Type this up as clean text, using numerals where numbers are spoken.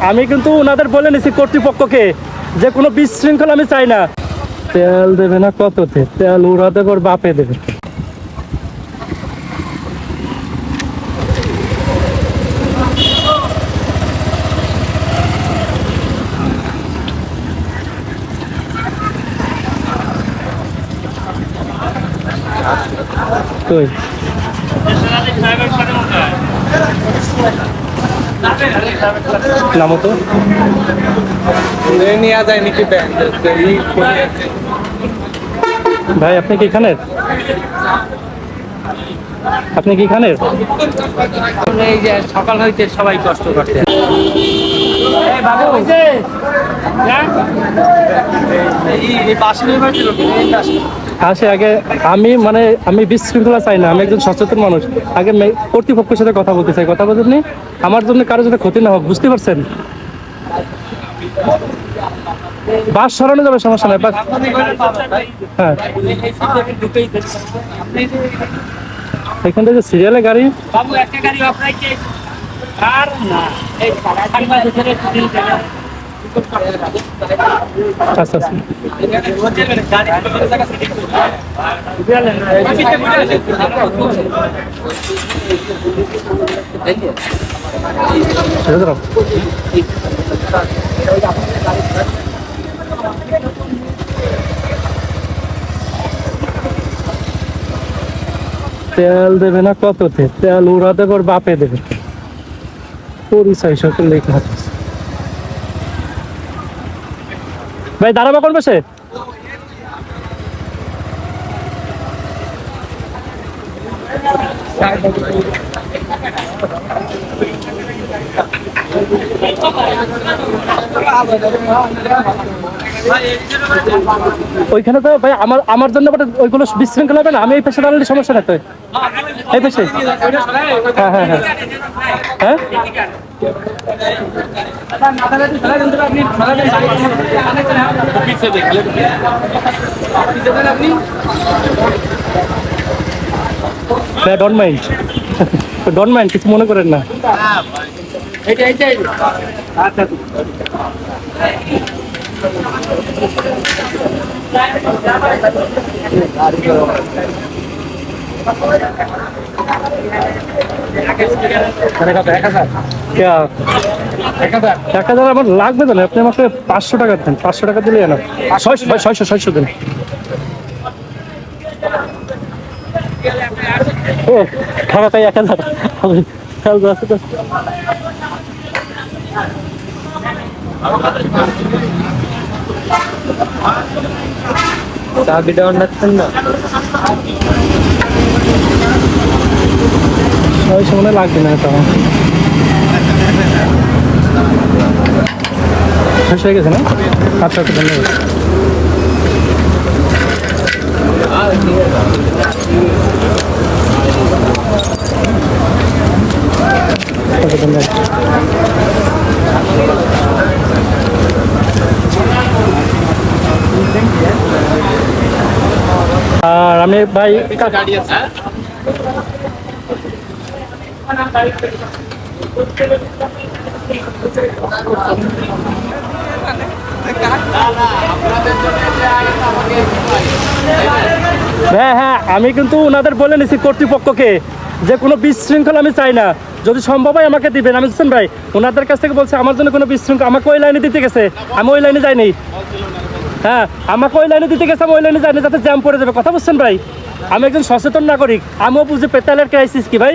আমি কিন্তু ওনাদের বলে নিছি কর্তৃপক্ষকে যে কোনো বিশৃঙ্খল আমি চাই না। তেল দেবে না কততে, তেল ওরা দেবে ওর বাপে দেবে। তুই নামো তো নেওয়া যায় নাকি ভাই, আপনি কি এখানের? আপনি কি এখানের? এই যে সকাল হইতে সবাই কষ্ট করতে আসে আগে আমি বিশৃঙ্খলা চাই না, আমি একজন সচেতন মানুষ। আগে কর্তৃপক্ষের সাথে কথা বলতে চাই, কথা বলতে নেই আমার জন্য কারো যাতে ক্ষতি না হোক, বুঝতে পারছেন? বাস সরানো যাবে, সমস্যা নাই। হ্যাঁ, এখান থেকে সিরিয়ালে গাড়ি আচ্ছা আচ্ছা। তেল দেবে না কততে, তেল ওরা দেবে ওর বাপে দেবে। পরিচয় সকল লেখা আছে। ভাই দাঁড়াবা কোন পাশে? ওইখানে তো ভাই আমার জন্য ওইগুলো বিশৃঙ্খলা হবে না। আমি এই পেশে দাঁড়ালে সমস্যা না তো, এই পেশে। হ্যাঁ হ্যাঁ হ্যাঁ হ্যাঁ, ডোন্ট মাইন্ড, ডোন্ট মাইন্ড, কিছু মনে করেন না। আমার লাগবে তো না, আপনি আমাকে 500 টাকা দেন, 500 টাকা দিলে না 600 দেন। ও টাকা তাই 1000 চাবিটা অন্যাচ্ছেন না, 600 মনে লাগবে না, তেমন শেষ হয়ে গেছে না? আচ্ছা আচ্ছা, ধন্যবাদ। আর আমি ভাই গাড়ি আছে হ্যাঁ হ্যাঁ, আমি কিন্তু ওনাদের বলে নিছি কর্তৃপক্ষকে যে কোনো বিশৃঙ্খলা আমি চাই না, যদি সম্ভব হয় আমাকে দিবেন। আমি বুঝছেন ভাই, ওনাদের কাছ থেকে বলছে আমার জন্য কোনো বিশৃঙ্খলা, আমাকে ওই লাইনে দিতে গেছে, আমি ওই লাইনে যাইনি। হ্যাঁ, আমাকে ওই লাইনে দিতে গেছে, আমি ওই লাইনে যাইনি, যাতে জ্যাম পড়ে যাবে। কথা বুঝছেন ভাই, আমি একজন সচেতন নাগরিক, আমিও বুঝি পেতালের ক্রাইসিস কি ভাই।